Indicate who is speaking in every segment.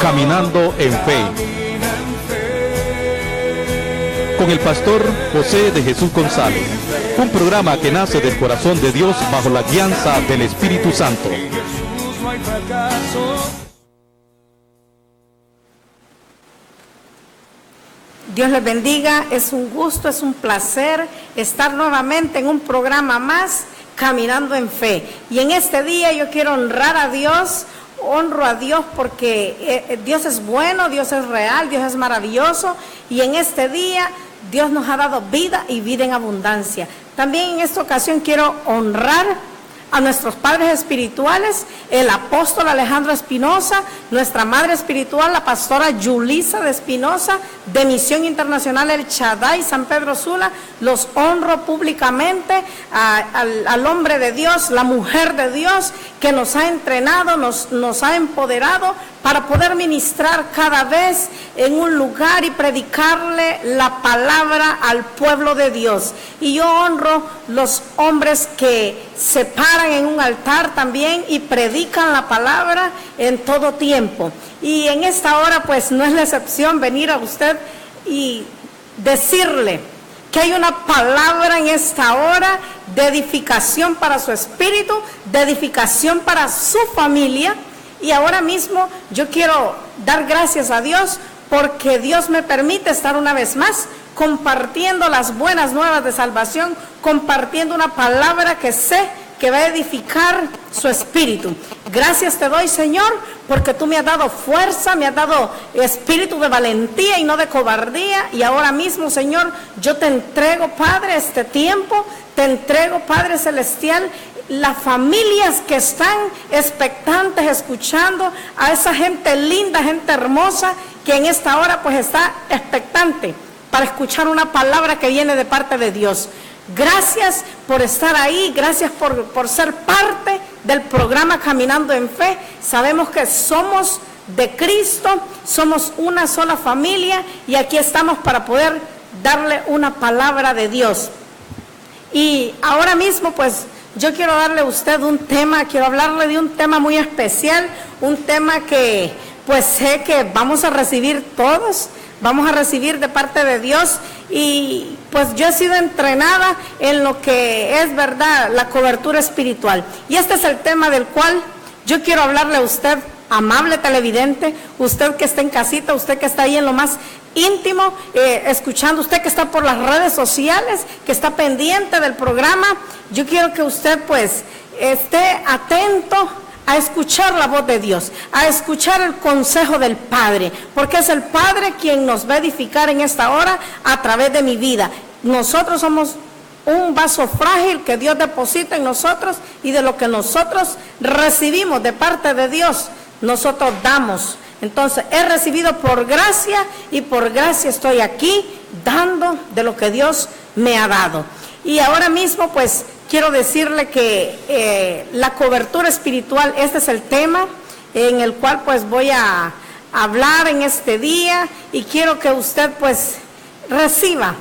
Speaker 1: Caminando en Fe, con el pastor José de Jesús González, un programa que nace del corazón de Dios bajo la guianza del Espíritu Santo.
Speaker 2: Dios les bendiga, es un gusto, es un placer estar nuevamente en un programa más, Caminando en Fe. Y en este día yo quiero honrar a Dios, honro a Dios porque Dios es bueno, Dios es real, Dios es maravilloso. Y en este día Dios nos ha dado vida y vida en abundancia. También en esta ocasión quiero honrar a nuestros padres espirituales, el apóstol Alejandro Espinosa, nuestra madre espiritual, la pastora Yulisa de Espinosa, de Misión Internacional El Shaddai, San Pedro Sula. Los honro públicamente al hombre de Dios, la mujer de Dios, que nos ha entrenado, nos ha empoderado para poder ministrar cada vez en un lugar y predicarle la palabra al pueblo de Dios. Y yo honro los hombres que se paran en un altar también y predican la palabra en todo tiempo. Y en esta hora pues no es la excepción venir a usted y decirle que hay una palabra en esta hora de edificación para su espíritu, de edificación para su familia. Y ahora mismo yo quiero dar gracias a Dios porque Dios me permite estar una vez más compartiendo las buenas nuevas de salvación, compartiendo una palabra que sé que va a edificar su espíritu. Gracias te doy, Señor, porque tú me has dado fuerza, me has dado espíritu de valentía y no de cobardía. Y ahora mismo, Señor, yo te entrego, Padre, este tiempo, te entrego, Padre Celestial, las familias que están expectantes, escuchando a esa gente linda, gente hermosa, que en esta hora pues está expectante para escuchar una palabra que viene de parte de Dios. Gracias por estar ahí, gracias por ser parte del programa Caminando en Fe. Sabemos que somos de Cristo, somos una sola familia y aquí estamos para poder darle una palabra de Dios. Y ahora mismo pues yo quiero darle a usted un tema, quiero hablarle de un tema muy especial, un tema que pues sé que vamos a recibir todos, vamos a recibir de parte de Dios. Y pues yo he sido entrenada en lo que es verdad, la cobertura espiritual. Y este es el tema del cual yo quiero hablarle a usted, amable televidente, usted que está en casita, usted que está ahí en lo más íntimo, escuchando, usted que está por las redes sociales, que está pendiente del programa. Yo quiero que usted pues esté atento a escuchar la voz de Dios, a escuchar el consejo del Padre, porque es el Padre quien nos va a edificar en esta hora a través de mi vida. Nosotros somos un vaso frágil que Dios deposita en nosotros y de lo que nosotros recibimos de parte de Dios, nosotros damos. Entonces, he recibido por gracia y por gracia estoy aquí dando de lo que Dios me ha dado. Y ahora mismo, pues, quiero decirle que la cobertura espiritual, este es el tema en el cual, pues, voy a hablar en este día y quiero que usted, pues, reciba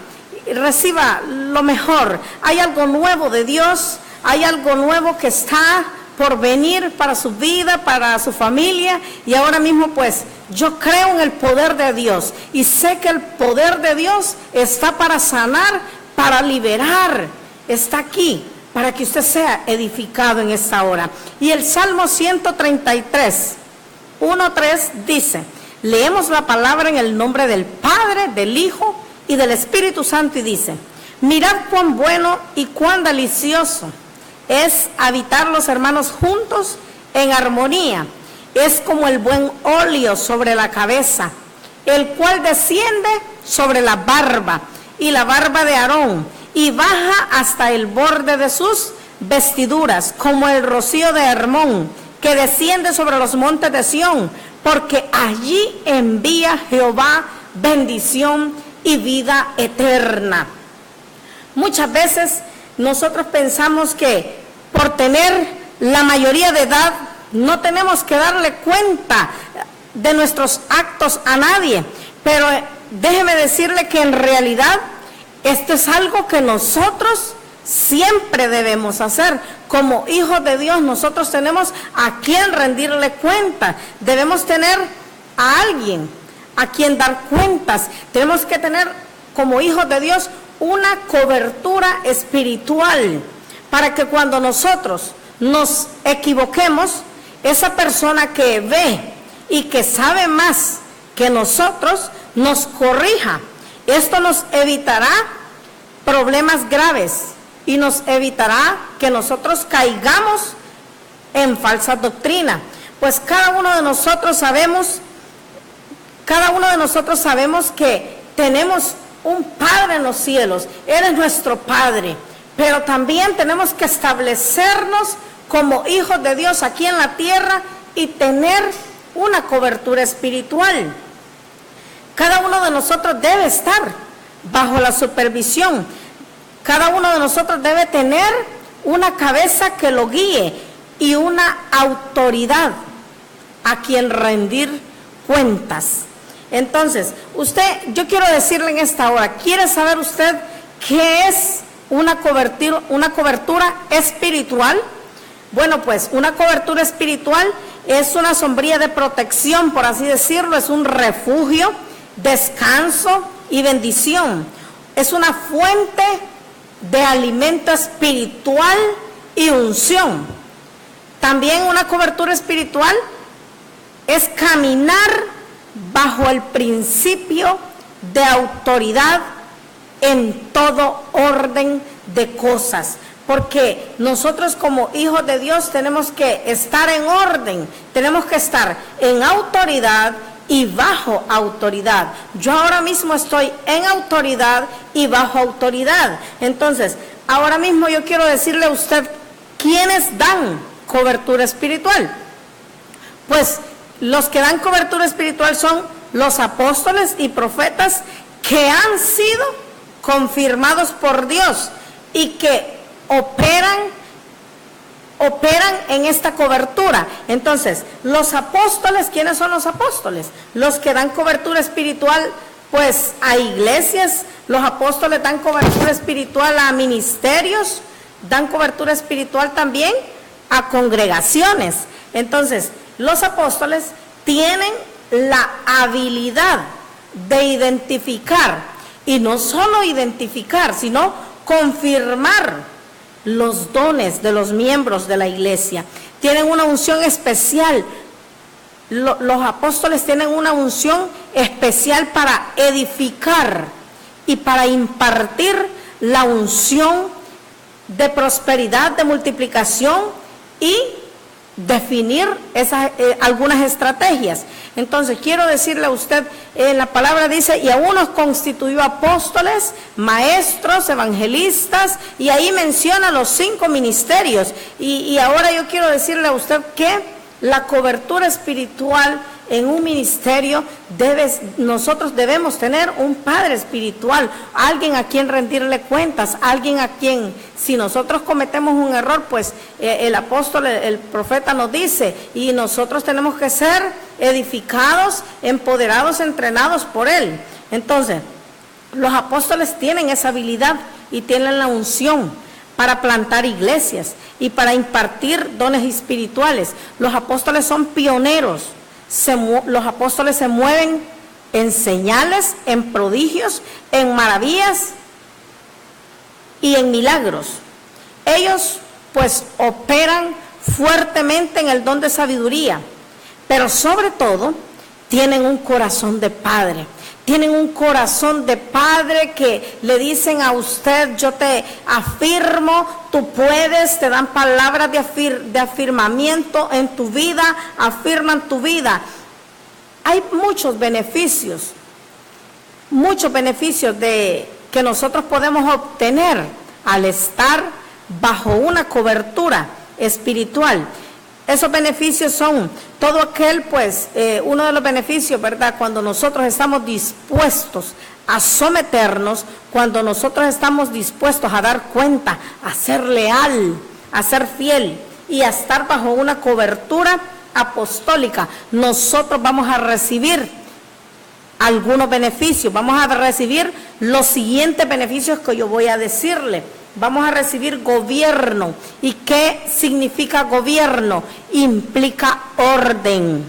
Speaker 2: lo mejor. Hay algo nuevo de Dios, hay algo nuevo que está por venir para su vida, para su familia, y ahora mismo pues yo creo en el poder de Dios y sé que el poder de Dios está para sanar, para liberar, está aquí para que usted sea edificado en esta hora. Y el Salmo 133, 1:3 dice, leemos la palabra en el nombre del Padre, del Hijo y del Espíritu Santo, y dice, mirad cuán bueno y cuán delicioso es habitar los hermanos juntos en armonía. Es como el buen óleo sobre la cabeza, el cual desciende sobre la barba y la barba de Aarón, y baja hasta el borde de sus vestiduras, como el rocío de Hermón, que desciende sobre los montes de Sión, porque allí envía Jehová bendición y vida eterna. Muchas veces nosotros pensamos que por tener la mayoría de edad no tenemos que darle cuenta de nuestros actos a nadie, pero déjeme decirle que en realidad esto es algo que nosotros siempre debemos hacer. Como hijos de Dios nosotros tenemos a quien rendirle cuenta, debemos tener a alguien a quien dar cuentas. Tenemos que tener como hijos de Dios una cobertura espiritual para que cuando nosotros nos equivoquemos, esa persona que ve y que sabe más que nosotros nos corrija. Esto nos evitará problemas graves y nos evitará que nosotros caigamos en falsa doctrina. Pues cada uno de nosotros sabemos que tenemos un Padre en los cielos. Él es nuestro Padre, pero también tenemos que establecernos como hijos de Dios aquí en la tierra y tener una cobertura espiritual. Cada uno de nosotros debe estar bajo la supervisión. Cada uno de nosotros debe tener una cabeza que lo guíe y una autoridad a quien rendir cuentas. Entonces, yo quiero decirle en esta hora, ¿quiere saber usted qué es una cobertura espiritual? Bueno, pues una cobertura espiritual es una sombría de protección, por así decirlo, es un refugio, descanso y bendición. Es una fuente de alimento espiritual y unción. También una cobertura espiritual es caminar bajo el principio de autoridad en todo orden de cosas. Porque nosotros como hijos de Dios tenemos que estar en orden, tenemos que estar en autoridad y bajo autoridad. Yo ahora mismo estoy en autoridad y bajo autoridad. Entonces, ahora mismo yo quiero decirle a usted, ¿quiénes dan cobertura espiritual? Pues los que dan cobertura espiritual son los apóstoles y profetas que han sido confirmados por Dios y que operan en esta cobertura. Entonces, los apóstoles, ¿quiénes son los apóstoles? Los que dan cobertura espiritual, pues, a iglesias. Los apóstoles dan cobertura espiritual a ministerios, dan cobertura espiritual también a congregaciones. Entonces, los apóstoles tienen la habilidad de identificar, y no solo identificar, sino confirmar los dones de los miembros de la iglesia. Tienen una unción especial. Los apóstoles tienen una unción especial para edificar y para impartir la unción de prosperidad, de multiplicación y definir algunas estrategias. Entonces quiero decirle a usted, la palabra dice, y a unos constituyó apóstoles, maestros, evangelistas, y ahí menciona los 5 ministerios. Y ahora yo quiero decirle a usted que la cobertura espiritual en un ministerio, nosotros debemos tener un padre espiritual, alguien a quien rendirle cuentas, alguien a quien, si nosotros cometemos un error, pues el apóstol, el profeta nos dice, y nosotros tenemos que ser edificados, empoderados, entrenados por él. Entonces, los apóstoles tienen esa habilidad y tienen la unción para plantar iglesias y para impartir dones espirituales. Los apóstoles son pioneros. Los apóstoles se mueven en señales, en prodigios, en maravillas y en milagros. Ellos pues operan fuertemente en el don de sabiduría, pero sobre todo tienen un corazón de padre. Tienen un corazón de padre que le dicen a usted, yo te afirmo, tú puedes, te dan palabras de afirmamiento en tu vida, afirman tu vida. Hay muchos beneficios que nosotros podemos obtener al estar bajo una cobertura espiritual. Esos beneficios son todo aquel, pues, uno de los beneficios, ¿verdad? Cuando nosotros estamos dispuestos a someternos, cuando nosotros estamos dispuestos a dar cuenta, a ser leal, a ser fiel y a estar bajo una cobertura apostólica, nosotros vamos a recibir algunos beneficios. Vamos a recibir los siguientes beneficios que yo voy a decirle. Vamos a recibir gobierno. ¿Y qué significa gobierno? Implica orden.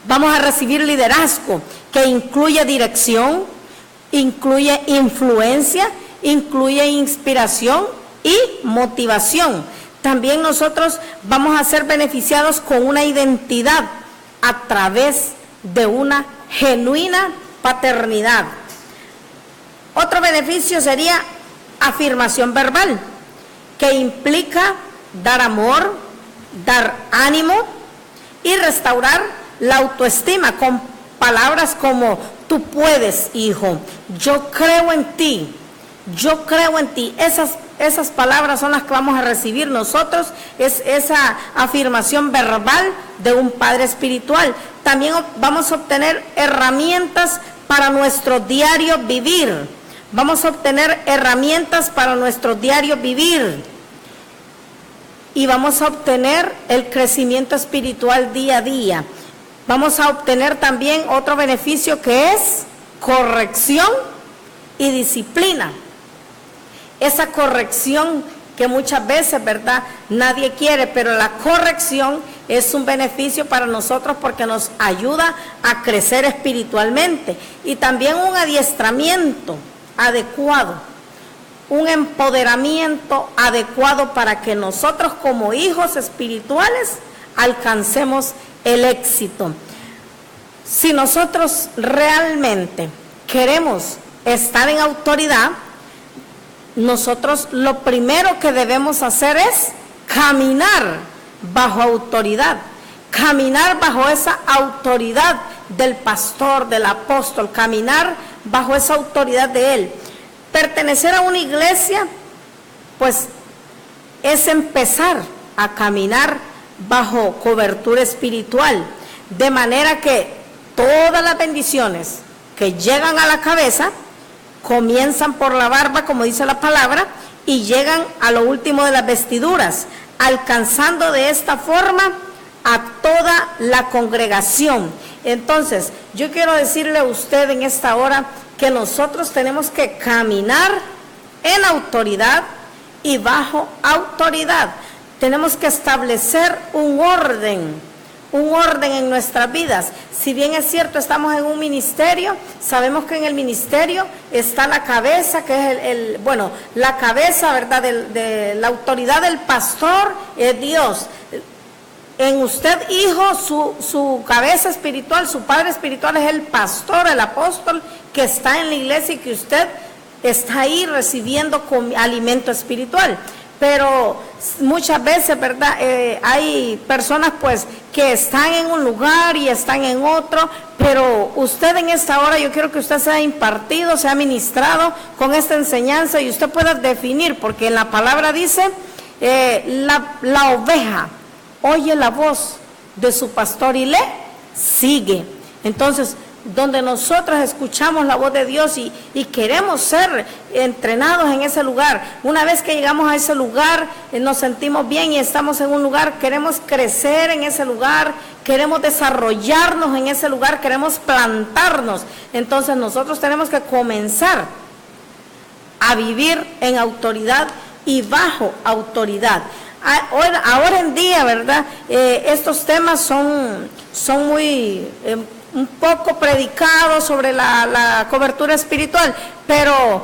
Speaker 2: Vamos a recibir liderazgo, que incluye dirección, incluye influencia, incluye inspiración y motivación. También nosotros vamos a ser beneficiados con una identidad a través de una genuina paternidad. Otro beneficio sería afirmación verbal, que implica dar amor, dar ánimo y restaurar la autoestima con palabras como: tú puedes, hijo, yo creo en ti, yo creo en ti. Esas palabras son las que vamos a recibir nosotros, es esa afirmación verbal de un padre espiritual. También vamos a obtener herramientas para nuestro diario vivir. Vamos a obtener herramientas para nuestro diario vivir. Y vamos a obtener el crecimiento espiritual día a día. Vamos a obtener también otro beneficio, que es corrección y disciplina. Esa corrección que muchas veces, ¿verdad?, nadie quiere, pero la corrección es un beneficio para nosotros porque nos ayuda a crecer espiritualmente. Y también un adiestramiento adecuado, un empoderamiento adecuado para que nosotros como hijos espirituales alcancemos el éxito. Si nosotros realmente queremos estar en autoridad, nosotros lo primero que debemos hacer es caminar bajo autoridad, caminar bajo esa autoridad del pastor, del apóstol, caminar bajo esa autoridad de él. Pertenecer a una iglesia, pues, es empezar a caminar bajo cobertura espiritual, de manera que todas las bendiciones que llegan a la cabeza comienzan por la barba, como dice la palabra, y llegan a lo último de las vestiduras, alcanzando de esta forma a toda la congregación. Entonces, yo quiero decirle a usted en esta hora que nosotros tenemos que caminar en autoridad y bajo autoridad. Tenemos que establecer un orden en nuestras vidas. Si bien es cierto, estamos en un ministerio, sabemos que en el ministerio está la cabeza, que es la cabeza, ¿verdad?, de la autoridad del pastor, es Dios. En usted, hijo, su cabeza espiritual, su padre espiritual es el pastor, el apóstol que está en la iglesia y que usted está ahí recibiendo alimento espiritual. Pero muchas veces, ¿verdad?, hay personas pues que están en un lugar y están en otro, pero usted en esta hora, yo quiero que usted sea impartido, sea ministrado con esta enseñanza y usted pueda definir, porque en la palabra dice, la oveja oye la voz de su pastor y le sigue. Entonces, donde nosotros escuchamos la voz de Dios y queremos ser entrenados en ese lugar, una vez que llegamos a ese lugar, nos sentimos bien y estamos en un lugar, queremos crecer en ese lugar, queremos desarrollarnos en ese lugar, queremos plantarnos. Entonces nosotros tenemos que comenzar a vivir en autoridad y bajo autoridad. Ahora en día, ¿verdad?, estos temas son muy un poco predicados sobre la cobertura espiritual, pero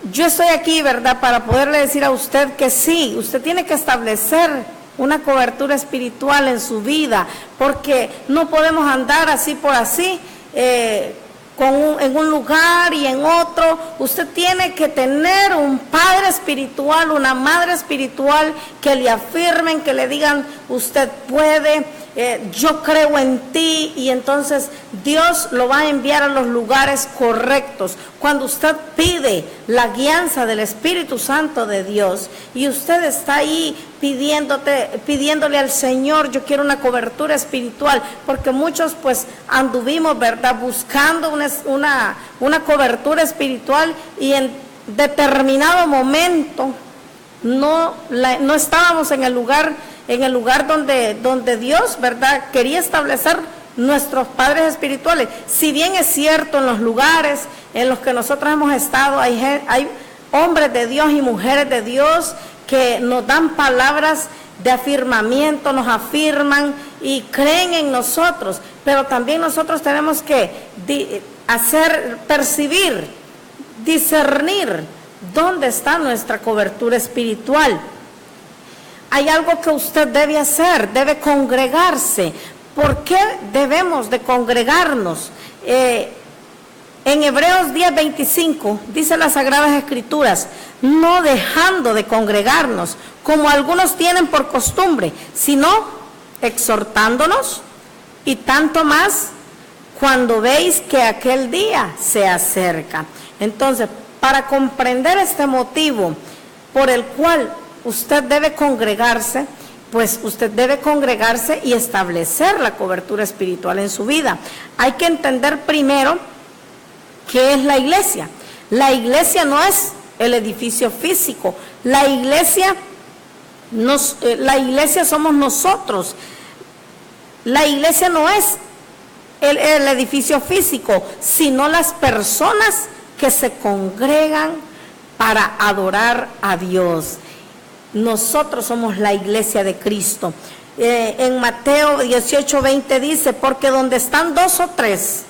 Speaker 2: yo estoy aquí, ¿verdad?, para poderle decir a usted que sí, usted tiene que establecer una cobertura espiritual en su vida, porque no podemos andar así por así, en un lugar y en otro. Usted tiene que tener un padre espiritual, una madre espiritual que le afirmen, que le digan, usted puede, yo creo en ti, y entonces Dios lo va a enviar a los lugares correctos. Cuando usted pide la guianza del Espíritu Santo de Dios y usted está ahí pidiéndole al Señor, yo quiero una cobertura espiritual, porque muchos pues anduvimos, ¿verdad?, buscando una cobertura espiritual y en determinado momento no estábamos en el lugar donde Dios, ¿verdad?, quería establecer nuestros padres espirituales. Si bien es cierto, en los lugares en los que nosotros hemos estado hay hombres de Dios y mujeres de Dios que nos dan palabras de afirmamiento, nos afirman y creen en nosotros, pero también nosotros tenemos que percibir, discernir dónde está nuestra cobertura espiritual. Hay algo que usted debe hacer, debe congregarse. ¿Por qué debemos de congregarnos? En Hebreos 10:25 dice las Sagradas Escrituras: no dejando de congregarnos, como algunos tienen por costumbre, sino exhortándonos, y tanto más cuando veis que aquel día se acerca. Entonces, para comprender este motivo por el cual usted debe congregarse, pues usted debe congregarse y establecer la cobertura espiritual en su vida. Hay que entender primero qué es la iglesia. La iglesia no es el edificio físico. La iglesia somos nosotros. La iglesia no es el edificio físico, sino las personas que se congregan para adorar a Dios. Nosotros somos la iglesia de Cristo. En Mateo 18:20 dice: porque donde están 2 o 3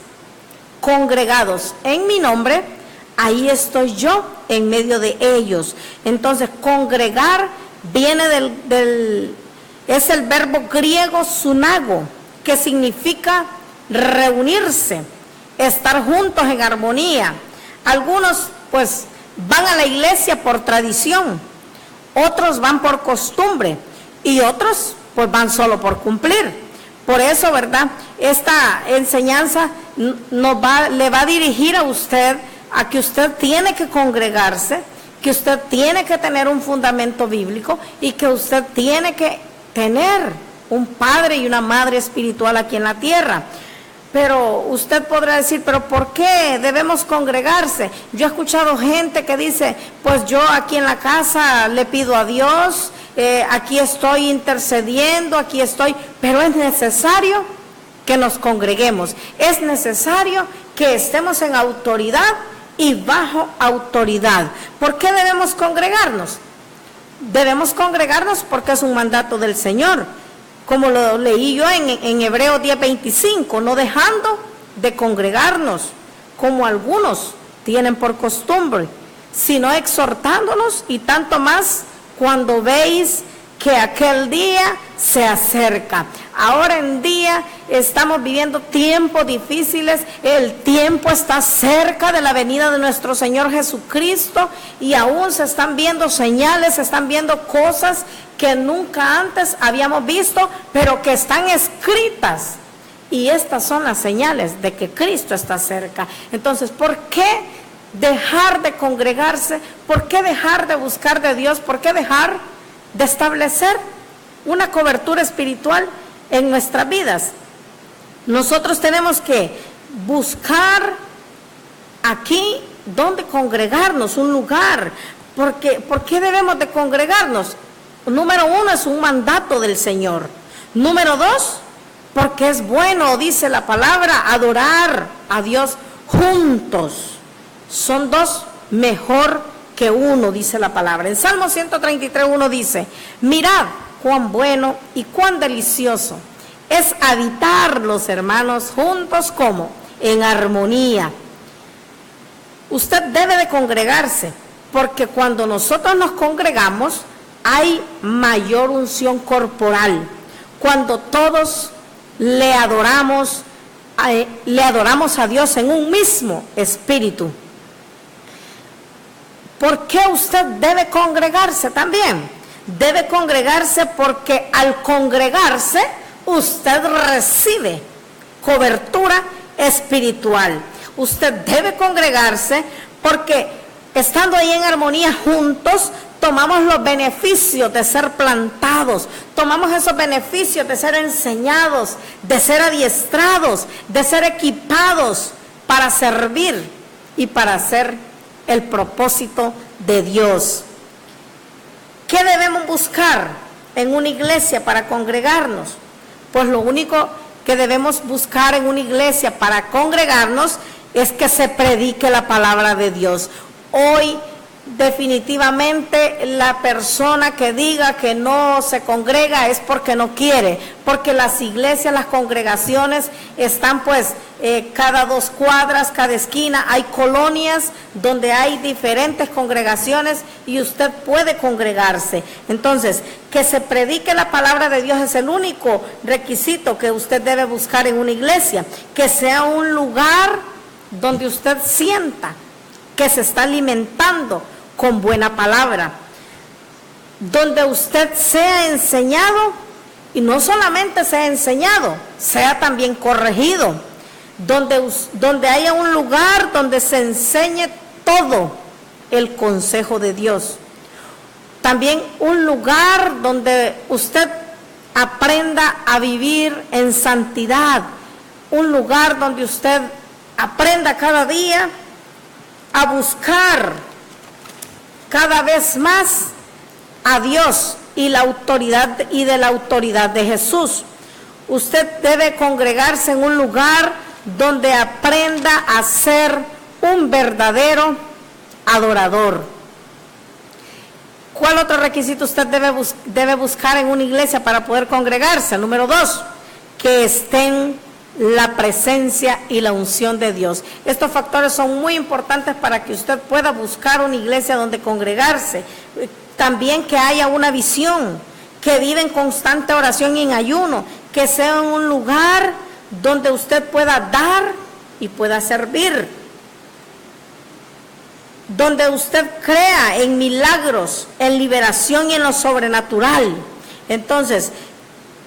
Speaker 2: congregados en mi nombre, ahí estoy yo en medio de ellos. Entonces, congregar viene es el verbo griego sunago, que significa reunirse, estar juntos en armonía. Algunos pues van a la iglesia por tradición, otros van por costumbre y otros pues van solo por cumplir. Por eso, ¿verdad? Esta enseñanza le va a dirigir a usted a que usted tiene que congregarse, que usted tiene que tener un fundamento bíblico y que usted tiene que tener un padre y una madre espiritual aquí en la tierra. Pero usted podrá decir: ¿pero por qué debemos congregarse? Yo he escuchado gente que dice: pues yo aquí en la casa le pido a Dios, aquí estoy intercediendo, aquí estoy. Pero es necesario que nos congreguemos, es necesario que estemos en autoridad y bajo autoridad. ¿Por qué debemos congregarnos? Debemos congregarnos porque es un mandato del Señor, como lo leí yo en Hebreos 10:25, no dejando de congregarnos, como algunos tienen por costumbre, sino exhortándonos, y tanto más cuando veis que aquel día se acerca. Ahora en día estamos viviendo tiempos difíciles, el tiempo está cerca de la venida de nuestro Señor Jesucristo, y aún se están viendo señales, se están viendo cosas que nunca antes habíamos visto, pero que están escritas. Y estas son las señales de que Cristo está cerca. Entonces, ¿por qué dejar de congregarse? ¿Por qué dejar de buscar de Dios? ¿Por qué dejar de establecer una cobertura espiritual en nuestras vidas? Nosotros tenemos que buscar aquí donde congregarnos, un lugar. ¿Por qué debemos de congregarnos? Número 1, es un mandato del Señor. Número 2, porque es bueno, dice la palabra, adorar a Dios juntos. Son 2 mejor que 1, dice la palabra. En Salmo 133:1 dice: mirad cuán bueno y cuán delicioso es habitar los hermanos juntos, como en armonía. Usted debe de congregarse, porque cuando nosotros nos congregamos hay mayor unción corporal. Cuando todos le adoramos a Dios en un mismo espíritu. ¿Por qué usted debe congregarse también? Debe congregarse porque al congregarse usted recibe cobertura espiritual. Usted debe congregarse porque estando ahí en armonía juntos, tomamos los beneficios de ser plantados, tomamos esos beneficios de ser enseñados, de ser adiestrados, de ser equipados para servir y para hacer el propósito de Dios. ¿Qué debemos buscar en una iglesia para congregarnos? Pues lo único que debemos buscar en una iglesia para congregarnos es que se predique la palabra de Dios. Hoy Definitivamente la persona que diga que no se congrega es porque no quiere, porque las iglesias, las congregaciones están pues cada 2 cuadras, cada esquina, hay colonias donde hay diferentes congregaciones y usted puede congregarse. Entonces, que se predique la palabra de Dios es el único requisito que usted debe buscar en una iglesia, que sea un lugar donde usted sienta que se está alimentando con buena palabra, donde usted sea enseñado, y no solamente sea enseñado, sea también corregido, donde haya un lugar donde se enseñe todo el consejo de Dios. También un lugar donde usted aprenda a vivir en santidad, un lugar donde usted aprenda cada día a buscar cada vez más a Dios y la autoridad y de la autoridad de Jesús. Usted debe congregarse en un lugar donde aprenda a ser un verdadero adorador. ¿Cuál otro requisito usted debe buscar en una iglesia para poder congregarse? Número 2, que estén la presencia y la unción de Dios. Estos factores son muy importantes para que usted pueda buscar una iglesia donde congregarse. También que haya una visión, que viva en constante oración y en ayuno, que sea un lugar donde usted pueda dar y pueda servir, donde usted crea en milagros, en liberación y en lo sobrenatural. Entonces,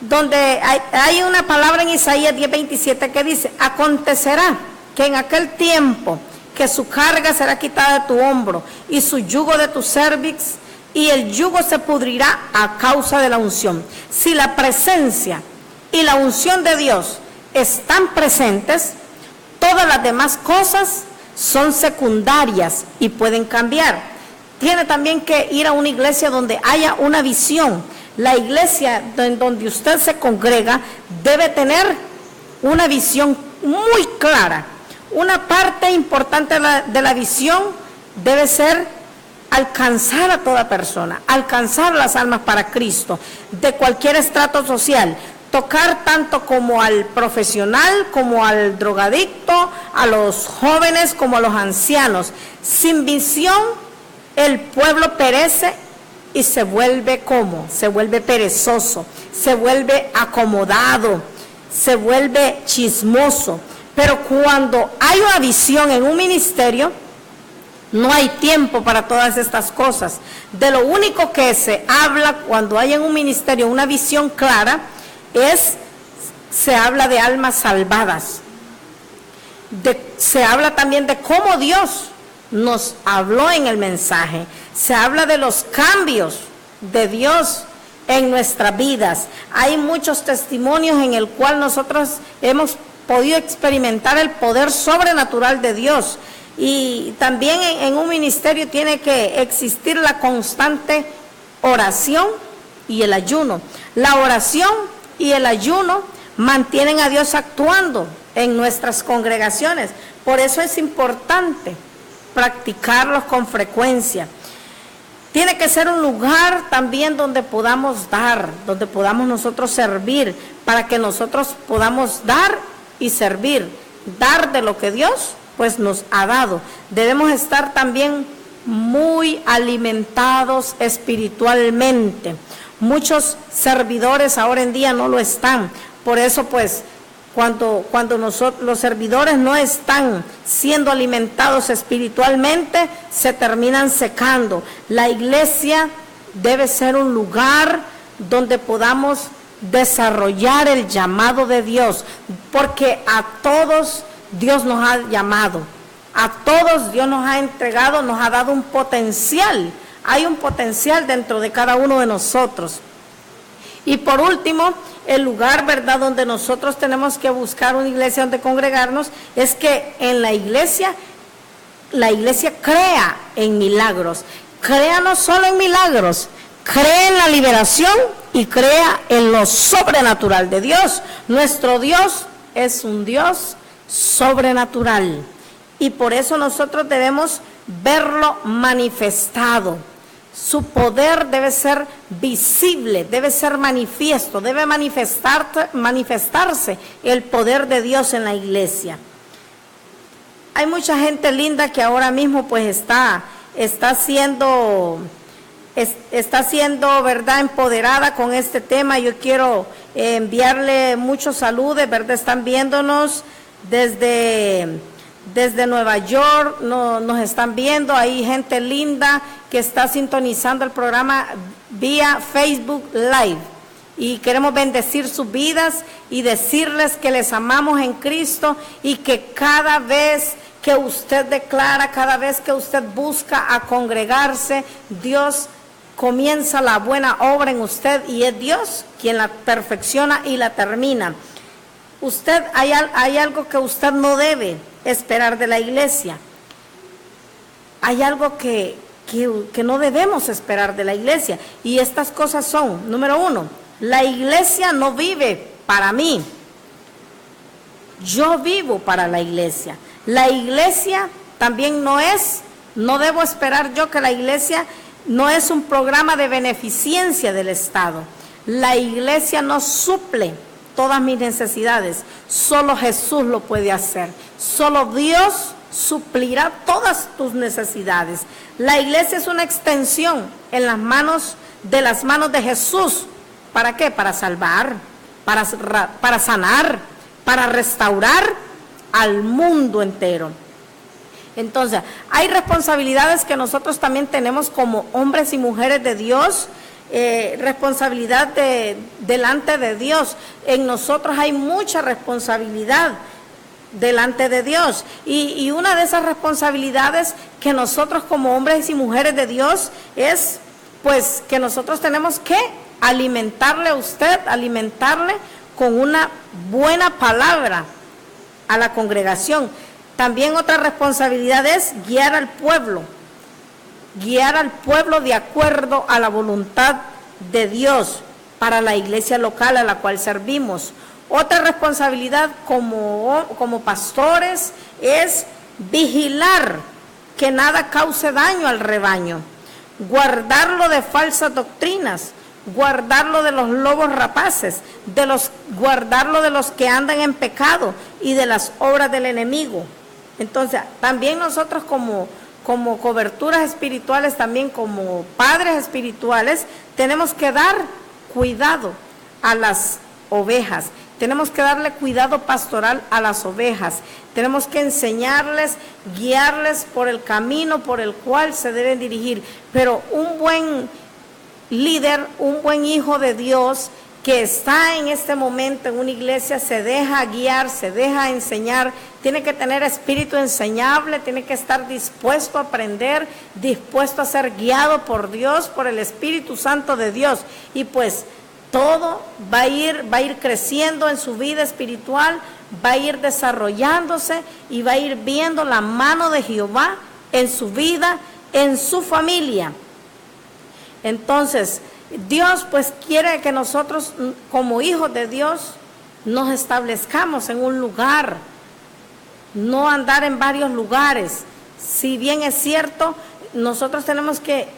Speaker 2: donde hay una palabra en Isaías 10:27 que dice: acontecerá que en aquel tiempo que su carga será quitada de tu hombro y su yugo de tu cervix, y el yugo se pudrirá a causa de la unción. Si la presencia y la unción de Dios están presentes, todas las demás cosas son secundarias y pueden cambiar. Tiene también que ir a una iglesia donde haya una visión. La iglesia en donde usted se congrega debe tener una visión muy clara. Una parte importante de la visión debe ser alcanzar a toda persona, alcanzar las almas para Cristo, de cualquier estrato social, tocar tanto como al profesional, como al drogadicto, a los jóvenes como a los ancianos. Sin visión, el pueblo perece y se vuelve ¿cómo? Se vuelve perezoso, se vuelve acomodado, se vuelve chismoso. Pero cuando hay una visión en un ministerio, no hay tiempo para todas estas cosas. De lo único que se habla cuando hay en un ministerio una visión clara, se habla de almas salvadas. Se habla también de cómo Dios nos habló en el mensaje. Se habla de los cambios de Dios en nuestras vidas. Hay muchos testimonios en el cual nosotros hemos podido experimentar el poder sobrenatural de Dios. Y también en un ministerio tiene que existir la constante oración y el ayuno. La oración y el ayuno mantienen a Dios actuando en nuestras congregaciones. Por eso es importante practicarlos con frecuencia. Tiene que ser un lugar también donde podamos dar, donde podamos nosotros servir, para que nosotros podamos dar y servir, dar de lo que Dios pues nos ha dado. Debemos estar también muy alimentados espiritualmente. Muchos servidores ahora en día no lo están. Por eso pues cuando nosotros, los servidores no están siendo alimentados espiritualmente, se terminan secando. La iglesia debe ser un lugar donde podamos desarrollar el llamado de Dios, porque a todos Dios nos ha llamado, a todos Dios nos ha entregado, nos ha dado un potencial. Hay un potencial dentro de cada uno de nosotros. Y por último, el lugar, ¿verdad?, donde nosotros tenemos que buscar una iglesia donde congregarnos, es que en la iglesia crea en milagros. Crea no solo en milagros, crea en la liberación y crea en lo sobrenatural de Dios. Nuestro Dios es un Dios sobrenatural. Y por eso nosotros debemos verlo manifestado. Su poder debe ser visible, debe ser manifiesto, debe manifestarse el poder de Dios en la iglesia. Hay mucha gente linda que ahora mismo pues está siendo, ¿verdad?, empoderada con este tema. Yo quiero enviarle muchos saludos, ¿verdad? Están viéndonos desde Nueva York, nos están viendo. Hay gente linda que está sintonizando el programa vía Facebook Live. Y queremos bendecir sus vidas y decirles que les amamos en Cristo y que cada vez que usted declara, cada vez que usted busca a congregarse, Dios comienza la buena obra en usted y es Dios quien la perfecciona y la termina. Usted, hay algo que usted no debe esperar de la iglesia. Hay algo que no debemos esperar de la iglesia. Y estas cosas son, número uno, la iglesia no vive para mí. Yo vivo para la iglesia. La iglesia también no debo esperar yo que la iglesia no es un programa de beneficencia del Estado. La iglesia no suple todas mis necesidades. Solo Jesús lo puede hacer. Solo Dios suplirá todas tus necesidades. La iglesia es una extensión en las manos de Jesús. ¿Para qué? Para salvar, para sanar, para restaurar al mundo entero. Entonces, hay responsabilidades que nosotros también tenemos como hombres y mujeres de Dios, responsabilidad delante de Dios. En nosotros hay mucha responsabilidad delante de Dios. Y una de esas responsabilidades que nosotros como hombres y mujeres de Dios es, pues, que nosotros tenemos que alimentarle a usted, alimentarle con una buena palabra a la congregación. También otra responsabilidad es guiar al pueblo de acuerdo a la voluntad de Dios para la iglesia local a la cual servimos. Otra responsabilidad como pastores es vigilar que nada cause daño al rebaño, guardarlo de falsas doctrinas, guardarlo de los lobos rapaces, guardarlo de los que andan en pecado y de las obras del enemigo. Entonces, también nosotros como coberturas espirituales, también como padres espirituales, tenemos que dar cuidado a las ovejas. Tenemos que darle cuidado pastoral a las ovejas. Tenemos que enseñarles, guiarles por el camino por el cual se deben dirigir. Pero un buen líder, un buen hijo de Dios que está en este momento en una iglesia, se deja guiar, se deja enseñar, tiene que tener espíritu enseñable, tiene que estar dispuesto a aprender, dispuesto a ser guiado por Dios, por el Espíritu Santo de Dios. Y pues todo va a ir creciendo en su vida espiritual, va a ir desarrollándose y va a ir viendo la mano de Jehová en su vida, en su familia. Entonces, Dios pues quiere que nosotros como hijos de Dios nos establezcamos en un lugar, no andar en varios lugares. Si bien es cierto, nosotros tenemos que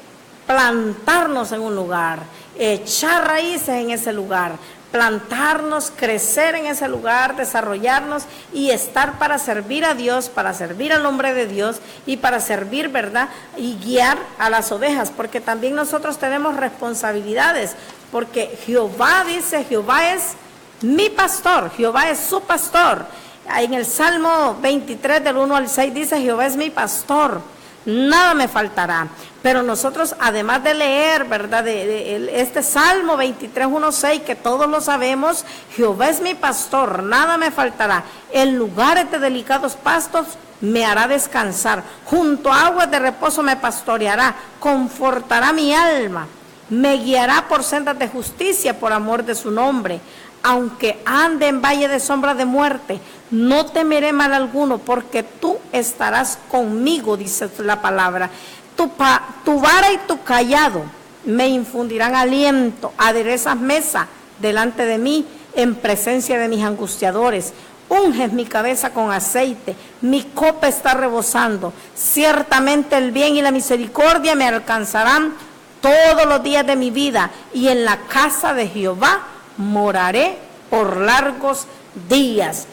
Speaker 2: plantarnos en un lugar, echar raíces en ese lugar, plantarnos, crecer en ese lugar, desarrollarnos y estar para servir a Dios, para servir al hombre de Dios y para servir, ¿verdad? Y guiar a las ovejas, porque también nosotros tenemos responsabilidades, porque Jehová dice, Jehová es mi pastor, Jehová es su pastor. En el Salmo 23 del 1 al 6 dice, Jehová es mi pastor, nada me faltará. Pero nosotros, además de leer, ¿verdad?, este Salmo 23, 1, 6, que todos lo sabemos, Jehová es mi pastor, nada me faltará. En lugares de delicados pastos me hará descansar, junto a aguas de reposo me pastoreará, confortará mi alma, me guiará por sendas de justicia por amor de su nombre. Aunque ande en valle de sombra de muerte, no temeré mal alguno, porque tú estarás conmigo, dice la palabra. Tu vara y tu cayado me infundirán aliento, aderezas mesa delante de mí en presencia de mis angustiadores. unges mi cabeza con aceite, mi copa está rebosando. Ciertamente el bien y la misericordia me alcanzarán todos los días de mi vida, y en la casa de Jehová moraré por largos días.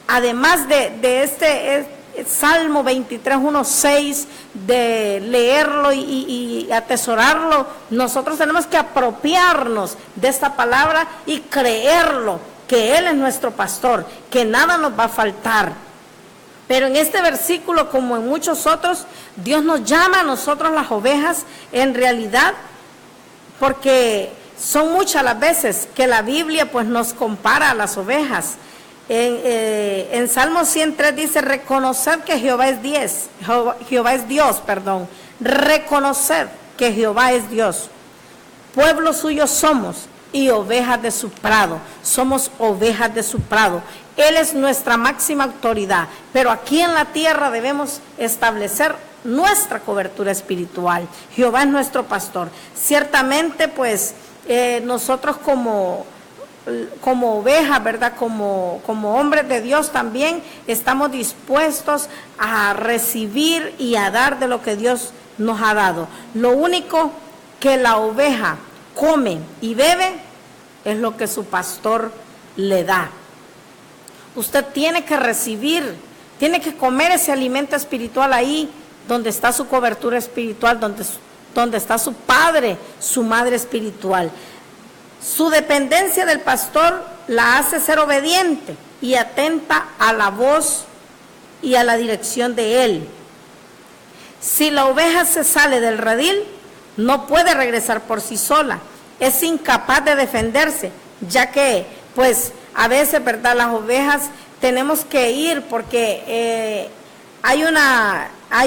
Speaker 2: Además de este Salmo 23, 1, 6, de leerlo y atesorarlo, nosotros tenemos que apropiarnos de esta palabra y creerlo, que Él es nuestro pastor, que nada nos va a faltar. Pero en este versículo, como en muchos otros, Dios nos llama a nosotros las ovejas, en realidad, porque son muchas las veces que la Biblia pues nos compara a las ovejas. En Salmo 103 dice: reconoced que Jehová es Dios, reconoced que Jehová es Dios, pueblo suyo somos y ovejas de su prado. Somos ovejas de su prado. Él es nuestra máxima autoridad, pero aquí en la tierra debemos establecer nuestra cobertura espiritual. Jehová es nuestro pastor. Ciertamente pues nosotros como ovejas, ¿verdad? Como hombres de Dios también estamos dispuestos a recibir y a dar de lo que Dios nos ha dado. Lo único que la oveja come y bebe es lo que su pastor le da. Usted tiene que recibir, tiene que comer ese alimento espiritual ahí donde está su cobertura espiritual, donde está su padre, su madre espiritual. Su dependencia del pastor la hace ser obediente y atenta a la voz y a la dirección de él. Si la oveja se sale del redil, no puede regresar por sí sola, es incapaz de defenderse, ya que pues a veces, ¿verdad?, las ovejas tenemos que ir porque hay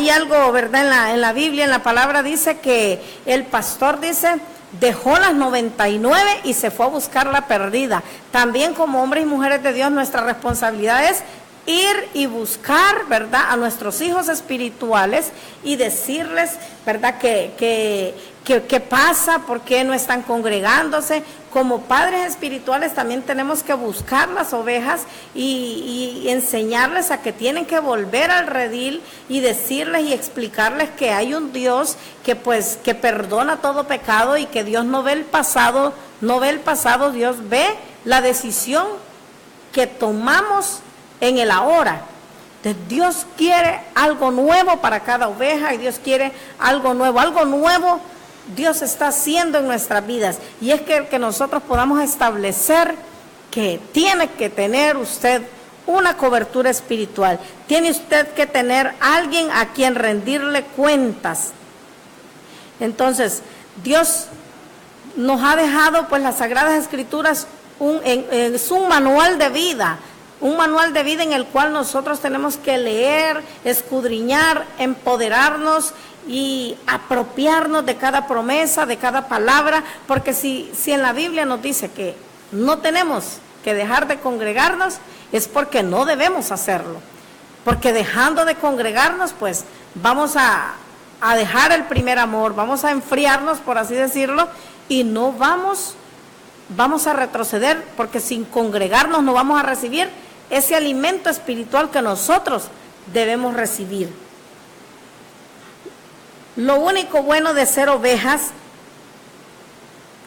Speaker 2: algo, ¿verdad?, en la Biblia, en la palabra dice que el pastor dice: dejó las 99 y se fue a buscar la perdida. También como hombres y mujeres de Dios, nuestra responsabilidad es ir y buscar, ¿verdad?, a nuestros hijos espirituales y decirles, ¿verdad?, qué pasa, por qué no están congregándose. Como padres espirituales también tenemos que buscar las ovejas y enseñarles a que tienen que volver al redil y decirles y explicarles que hay un Dios que perdona todo pecado y que Dios no ve el pasado, Dios ve la decisión que tomamos en el ahora. Entonces, Dios quiere algo nuevo para cada oveja y Dios quiere algo nuevo Dios está haciendo en nuestras vidas, y es que nosotros podamos establecer que tiene que tener usted una cobertura espiritual, tiene usted que tener alguien a quien rendirle cuentas. Entonces, Dios nos ha dejado pues las Sagradas Escrituras es un manual de vida, en el cual nosotros tenemos que leer, escudriñar, empoderarnos y apropiarnos de cada promesa, de cada palabra, porque si en la Biblia nos dice que no tenemos que dejar de congregarnos, es porque no debemos hacerlo, porque dejando de congregarnos, pues vamos a dejar el primer amor, vamos a enfriarnos, por así decirlo, y no vamos a retroceder, porque sin congregarnos no vamos a recibir ese alimento espiritual que nosotros debemos recibir. Lo único bueno de ser ovejas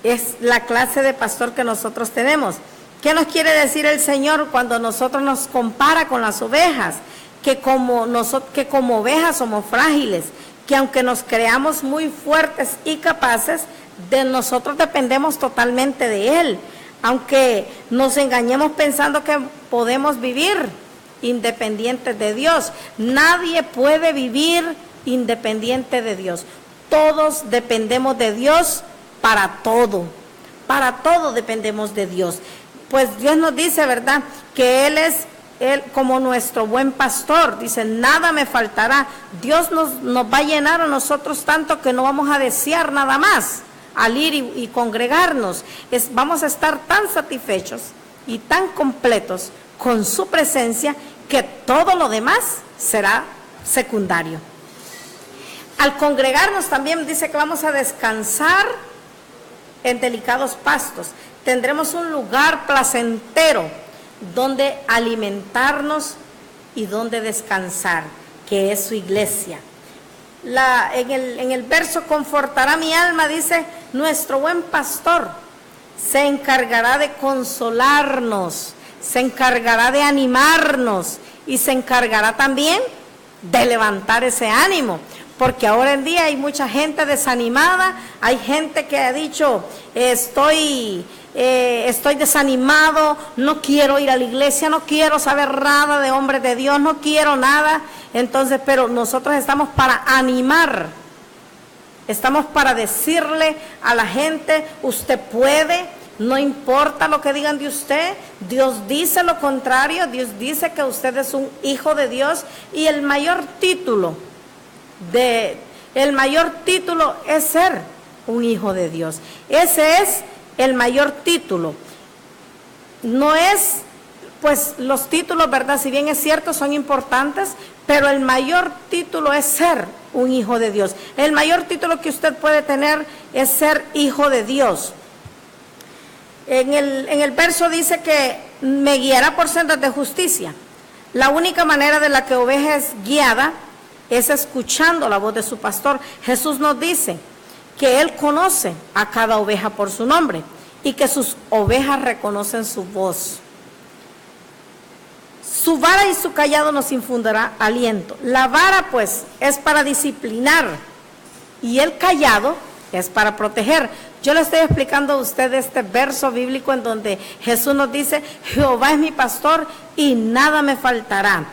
Speaker 2: es la clase de pastor que nosotros tenemos. ¿Qué nos quiere decir el Señor cuando nosotros nos compara con las ovejas? Que como ovejas somos frágiles, que aunque nos creamos muy fuertes y capaces, de nosotros dependemos totalmente de Él. Aunque nos engañemos pensando que podemos vivir independientes de Dios, nadie puede vivir independiente de Dios. Todos dependemos de Dios para todo dependemos de Dios. Pues Dios nos dice, ¿verdad?, que Él es como nuestro buen pastor. Dice: nada me faltará. Dios nos va a llenar a nosotros tanto que no vamos a desear nada más al ir y congregarnos. Vamos a estar tan satisfechos y tan completos con su presencia que todo lo demás será secundario. Al congregarnos también dice que vamos a descansar en delicados pastos. Tendremos un lugar placentero donde alimentarnos y donde descansar, que es su iglesia. En el verso confortará mi alma, dice, nuestro buen pastor se encargará de consolarnos, se encargará de animarnos y se encargará también de levantar ese ánimo, porque ahora en día hay mucha gente desanimada, hay gente que ha dicho, estoy desanimado, no quiero ir a la iglesia, no quiero saber nada de hombres de Dios, no quiero nada. Entonces, pero nosotros estamos para animar, estamos para decirle a la gente, usted puede, no importa lo que digan de usted, Dios dice lo contrario, Dios dice que usted es un hijo de Dios, y el mayor título es ser un hijo de Dios. Ese es el mayor título. No es, pues los títulos, ¿verdad? Si bien es cierto, son importantes, pero el mayor título es ser un hijo de Dios. El mayor título que usted puede tener es ser hijo de Dios. En el verso dice que me guiará por sendas de justicia. La única manera de la que oveja es guiada es escuchando la voz de su pastor. Jesús nos dice que Él conoce a cada oveja por su nombre y que sus ovejas reconocen su voz. Su vara y su callado nos infundirá aliento. La vara, pues, es para disciplinar y el callado es para proteger. Yo le estoy explicando a usted este verso bíblico en donde Jesús nos dice, Jehová es mi pastor y nada me faltará.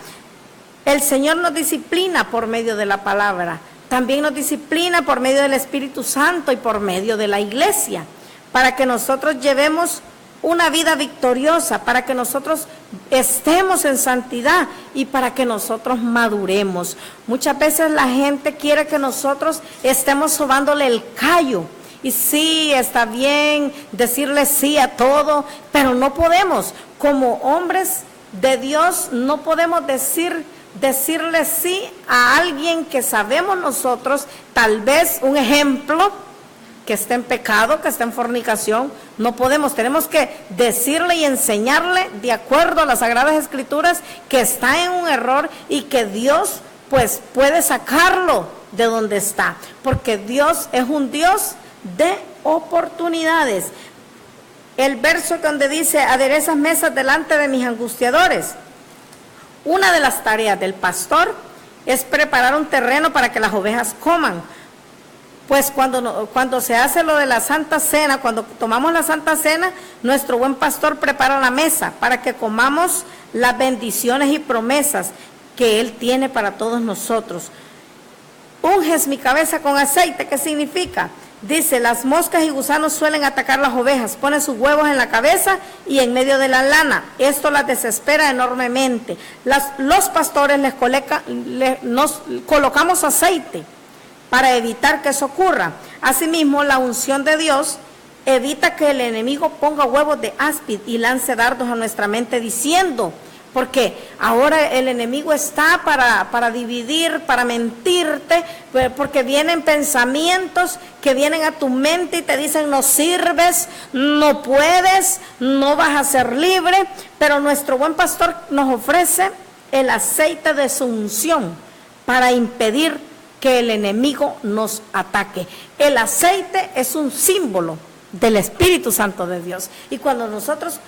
Speaker 2: El Señor nos disciplina por medio de la palabra, también nos disciplina por medio del Espíritu Santo y por medio de la iglesia, para que nosotros llevemos una vida victoriosa, para que nosotros estemos en santidad y para que nosotros maduremos. Muchas veces la gente quiere que nosotros estemos sobándole el callo. Y sí, está bien decirle sí a todo, pero no podemos, como hombres de Dios, no podemos decirle sí a alguien que sabemos nosotros, tal vez un ejemplo, que está en pecado, que está en fornicación. No podemos, tenemos que decirle y enseñarle de acuerdo a las Sagradas Escrituras que está en un error y que Dios pues puede sacarlo de donde está, porque Dios es un Dios de oportunidades. El verso donde dice, aderezas mesas delante de mis angustiadores. Una de las tareas del pastor es preparar un terreno para que las ovejas coman. Pues cuando se hace lo de la Santa Cena, cuando tomamos la Santa Cena, nuestro buen pastor prepara la mesa para que comamos las bendiciones y promesas que Él tiene para todos nosotros. Unges mi cabeza con aceite, ¿qué significa? Dice, las moscas y gusanos suelen atacar las ovejas, ponen sus huevos en la cabeza y en medio de la lana. Esto las desespera enormemente. Los pastores nos colocamos aceite para evitar que eso ocurra. Asimismo, la unción de Dios evita que el enemigo ponga huevos de áspid y lance dardos a nuestra mente diciendo, porque ahora el enemigo está para dividir, para mentirte, porque vienen pensamientos que vienen a tu mente y te dicen no sirves, no puedes, no vas a ser libre, pero nuestro buen pastor nos ofrece el aceite de su unción para impedir que el enemigo nos ataque. El aceite es un símbolo del Espíritu Santo de Dios, y cuando nosotros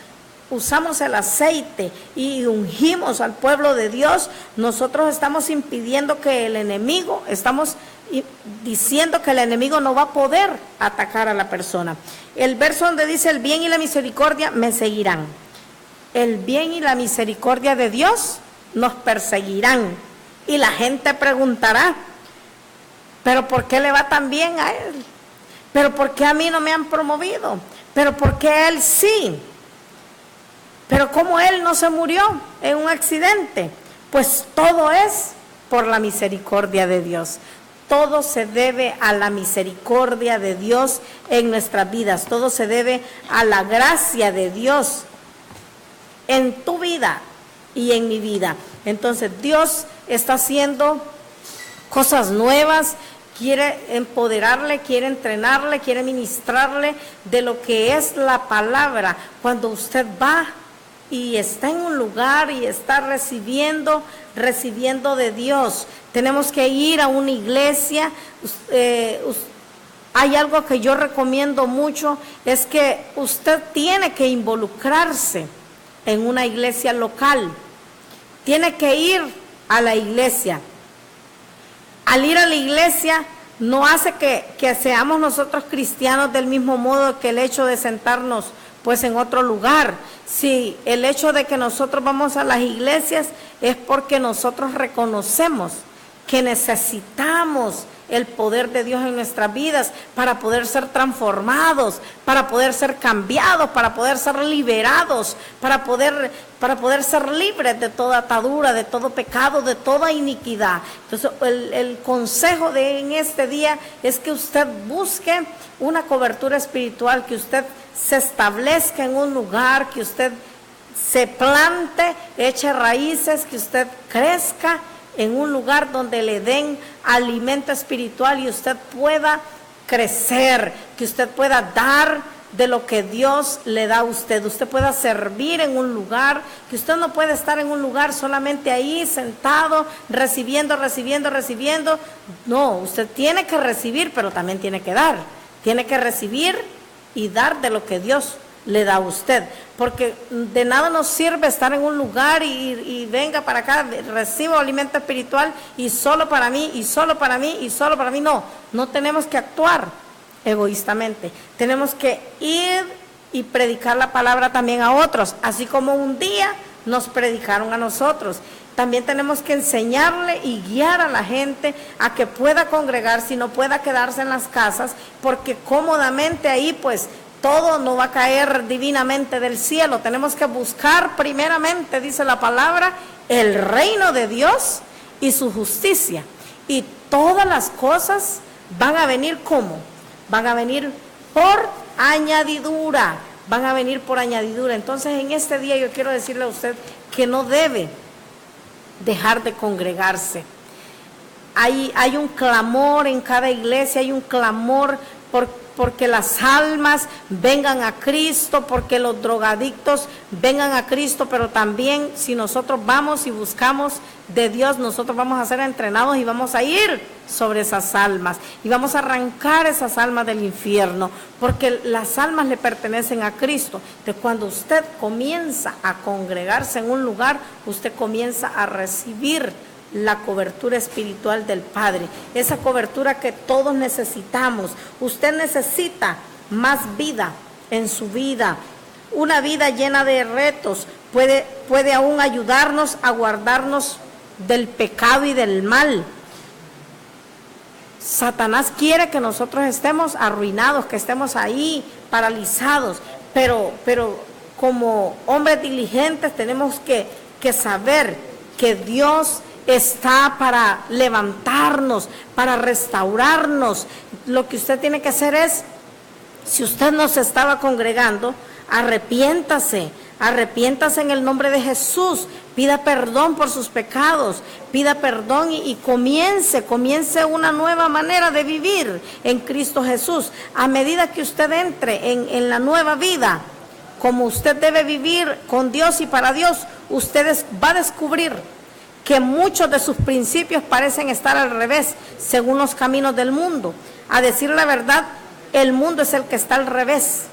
Speaker 2: usamos el aceite y ungimos al pueblo de Dios, nosotros estamos impidiendo que el enemigo, estamos diciendo que el enemigo no va a poder atacar a la persona. El verso donde dice, el bien y la misericordia me seguirán. El bien y la misericordia de Dios nos perseguirán. Y la gente preguntará, ¿pero por qué le va tan bien a él? ¿Pero por qué a mí no me han promovido? ¿Pero por qué a él sí? Pero ¿cómo él no se murió en un accidente? Pues todo es por la misericordia de Dios. Todo se debe a la misericordia de Dios en nuestras vidas. Todo se debe a la gracia de Dios en tu vida y en mi vida. Entonces Dios está haciendo cosas nuevas, quiere empoderarle, quiere entrenarle, quiere ministrarle de lo que es la palabra. Cuando usted va y está en un lugar y está recibiendo de Dios. Tenemos que ir a una iglesia. Hay algo que yo recomiendo mucho, es que usted tiene que involucrarse en una iglesia local. Tiene que ir a la iglesia. Al ir a la iglesia no hace que seamos nosotros cristianos del mismo modo que el hecho de sentarnos pues en otro lugar. Sí, el hecho de que nosotros vamos a las iglesias es porque nosotros reconocemos que necesitamos el poder de Dios en nuestras vidas para poder ser transformados, para poder ser cambiados, para poder ser liberados, para poder ser libres de toda atadura, de todo pecado, de toda iniquidad. Entonces, el consejo en este día es que usted busque una cobertura espiritual, que usted se establezca en un lugar, que usted se plante, eche raíces, que usted crezca en un lugar donde le den alimento espiritual y usted pueda crecer, que usted pueda dar de lo que Dios le da a usted. Usted pueda servir en un lugar, que usted no puede estar en un lugar solamente ahí sentado, recibiendo. No, usted tiene que recibir, pero también tiene que dar. Tiene que recibir y dar de lo que Dios le da a usted, porque de nada nos sirve estar en un lugar y venga para acá, recibo alimento espiritual y solo para mí, no tenemos que actuar egoístamente, tenemos que ir y predicar la palabra también a otros, así como un día nos predicaron a nosotros. También tenemos que enseñarle y guiar a la gente a que pueda congregarse y no pueda quedarse en las casas, porque cómodamente ahí pues todo no va a caer divinamente del cielo. Tenemos que buscar primeramente, dice la palabra, el reino de Dios y su justicia. Y todas las cosas van a venir ¿cómo? Van a venir por añadidura. Entonces en este día yo quiero decirle a usted que no debe dejar de congregarse. Hay un clamor en cada iglesia, hay un clamor porque las almas vengan a Cristo, porque los drogadictos vengan a Cristo, pero también si nosotros vamos y buscamos de Dios, nosotros vamos a ser entrenados y vamos a ir sobre esas almas y vamos a arrancar esas almas del infierno, porque las almas le pertenecen a Cristo. De cuando usted comienza a congregarse en un lugar, usted comienza a recibir la cobertura espiritual del Padre, esa cobertura que todos necesitamos. Usted necesita más vida en su vida, una vida llena de retos, puede aún ayudarnos a guardarnos del pecado y del mal. Satanás quiere que nosotros estemos arruinados, que estemos ahí paralizados, pero como hombres diligentes tenemos que saber que Dios está para levantarnos, para restaurarnos. Lo que usted tiene que hacer es, si usted no se estaba congregando, arrepiéntase en el nombre de Jesús, pida perdón por sus pecados, pida perdón y comience una nueva manera de vivir en Cristo Jesús. A medida que usted entre en la nueva vida, como usted debe vivir con Dios y para Dios, usted va a descubrir que muchos de sus principios parecen estar al revés, según los caminos del mundo. A decir la verdad, el mundo es el que está al revés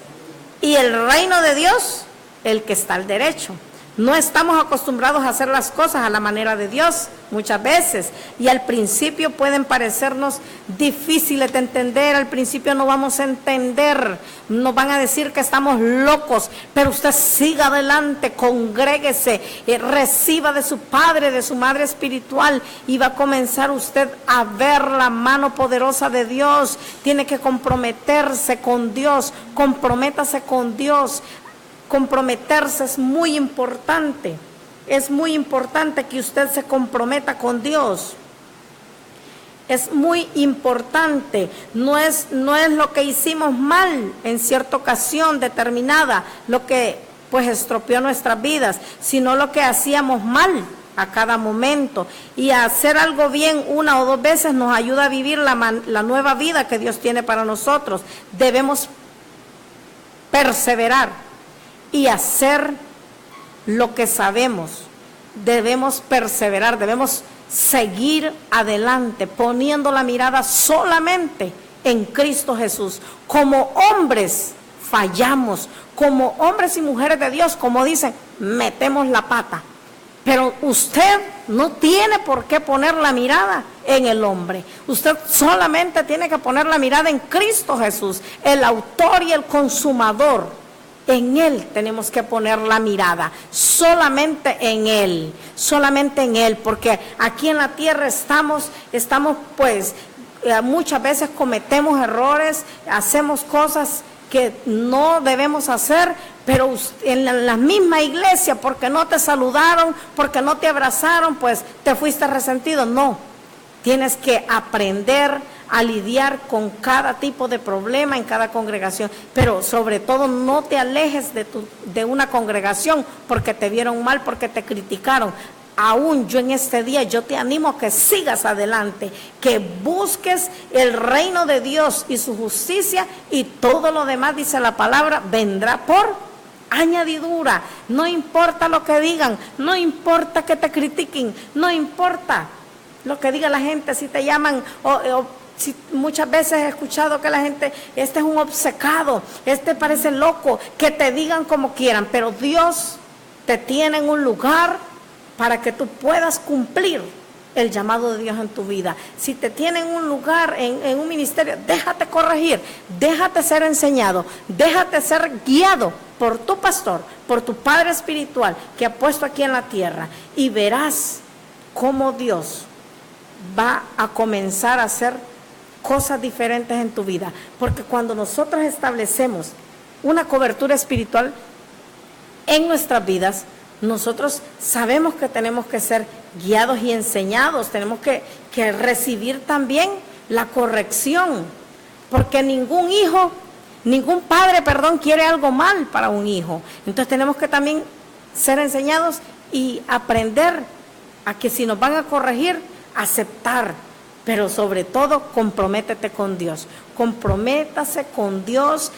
Speaker 2: y el reino de Dios el que está al derecho. No estamos acostumbrados a hacer las cosas a la manera de Dios muchas veces, y al principio pueden parecernos difíciles de entender. Al principio no vamos a entender, nos van a decir que estamos locos, pero usted siga adelante, congréguese, reciba de su padre, de su madre espiritual, y va a comenzar usted a ver la mano poderosa de Dios. Tiene que comprometerse con Dios, comprométase con Dios. Comprometerse es muy importante que usted se comprometa con Dios. Es muy importante, no es lo que hicimos mal en cierta ocasión determinada lo que pues estropeó nuestras vidas, sino lo que hacíamos mal a cada momento. Y hacer algo bien una o dos veces nos ayuda a vivir la nueva vida que Dios tiene para nosotros. Debemos perseverar y hacer lo que sabemos, debemos perseverar, debemos seguir adelante, poniendo la mirada solamente en Cristo Jesús. Como hombres fallamos, como hombres y mujeres de Dios, como dicen, metemos la pata. Pero usted no tiene por qué poner la mirada en el hombre. Usted solamente tiene que poner la mirada en Cristo Jesús, el autor y el consumador. En Él tenemos que poner la mirada, solamente en Él, porque aquí en la tierra estamos pues, muchas veces cometemos errores, hacemos cosas que no debemos hacer, pero en la misma iglesia, porque no te saludaron, porque no te abrazaron, pues te fuiste resentido. No, tienes que aprender a lidiar con cada tipo de problema en cada congregación, pero sobre todo no te alejes de una congregación porque te vieron mal, porque te criticaron. Aún yo en este día, yo te animo a que sigas adelante, que busques el reino de Dios y su justicia, y todo lo demás, dice la palabra, vendrá por añadidura. No importa lo que digan, no importa que te critiquen, no importa lo que diga la gente, si te llaman si muchas veces he escuchado que la gente, este es un obcecado, este parece loco, que te digan como quieran, pero Dios te tiene en un lugar para que tú puedas cumplir el llamado de Dios en tu vida. Si te tiene en un lugar, en un ministerio, déjate corregir, déjate ser enseñado, déjate ser guiado por tu pastor, por tu padre espiritual que ha puesto aquí en la tierra, y verás cómo Dios va a comenzar a hacer cosas diferentes en tu vida. Porque cuando nosotros establecemos una cobertura espiritual en nuestras vidas, nosotros sabemos que tenemos que ser guiados y enseñados, tenemos que recibir también la corrección, porque ningún padre, quiere algo mal para un hijo. Entonces tenemos que también ser enseñados y aprender a que si nos van a corregir, aceptar, pero sobre todo comprométete con Dios, comprométase con Dios,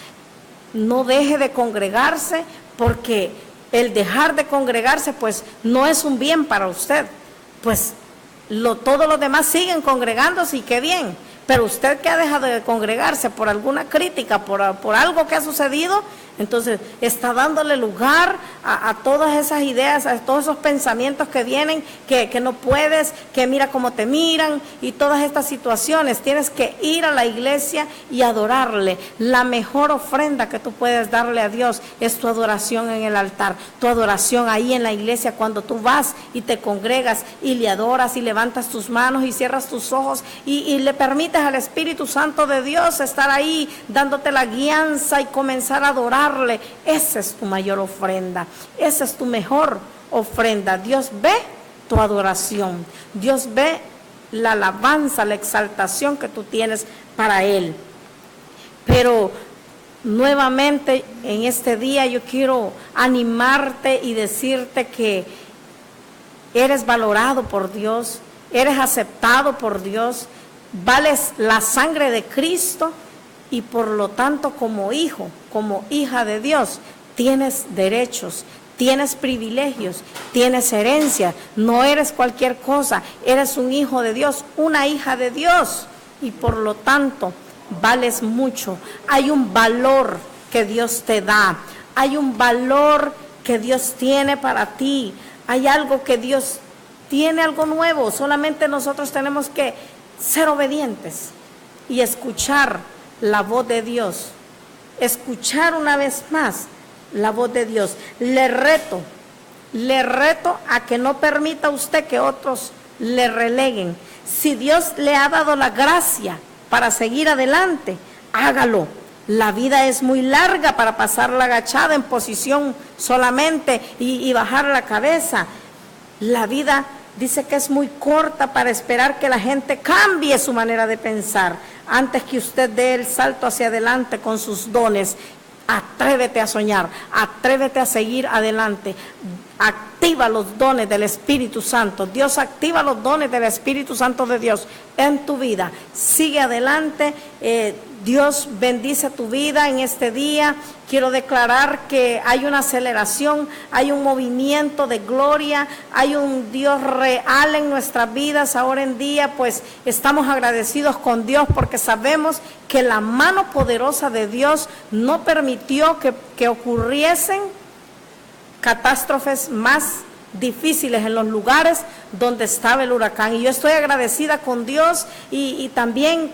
Speaker 2: no deje de congregarse, porque el dejar de congregarse pues no es un bien para usted, pues todos los demás siguen congregándose y qué bien, pero usted que ha dejado de congregarse por alguna crítica, por algo que ha sucedido, entonces está dándole lugar a todas esas ideas, a todos esos pensamientos que vienen, que no puedes, que mira cómo te miran y todas estas situaciones. Tienes que ir a la iglesia y adorarle. La mejor ofrenda que tú puedes darle a Dios es tu adoración en el altar, tu adoración ahí en la iglesia, cuando tú vas y te congregas y le adoras y levantas tus manos y cierras tus ojos y le permites al Espíritu Santo de Dios estar ahí dándote la guianza y comenzar a adorar. Esa es tu mayor ofrenda, esa es tu mejor ofrenda. Dios ve tu adoración, Dios ve la alabanza, la exaltación que tú tienes para Él. Pero nuevamente en este día yo quiero animarte y decirte que eres valorado por Dios, eres aceptado por Dios, vales la sangre de Cristo. Y por lo tanto, como hijo, como hija de Dios, tienes derechos, tienes privilegios, tienes herencia. No eres cualquier cosa, eres un hijo de Dios, una hija de Dios. Y por lo tanto, vales mucho. Hay un valor que Dios te da, hay un valor que Dios tiene para ti. Hay algo que Dios tiene, algo nuevo. Solamente nosotros tenemos que ser obedientes y escuchar la voz de Dios, escuchar una vez más la voz de Dios. Le reto a que no permita usted que otros le releguen. Si Dios le ha dado la gracia para seguir adelante, hágalo. La vida es muy larga para pasarla agachada en posición solamente y bajar la cabeza. La vida dice que es muy corta para esperar que la gente cambie su manera de pensar. Antes que usted dé el salto hacia adelante con sus dones, atrévete a soñar, atrévete a seguir adelante. Activa los dones del Espíritu Santo. Dios activa los dones del Espíritu Santo de Dios en tu vida. Sigue adelante, Dios bendice tu vida en este día. Quiero declarar que hay una aceleración, hay un movimiento de gloria, hay un Dios real en nuestras vidas ahora en día, pues estamos agradecidos con Dios porque sabemos que la mano poderosa de Dios no permitió que ocurriesen catástrofes más difíciles en los lugares donde estaba el huracán. Y yo estoy agradecida con Dios y también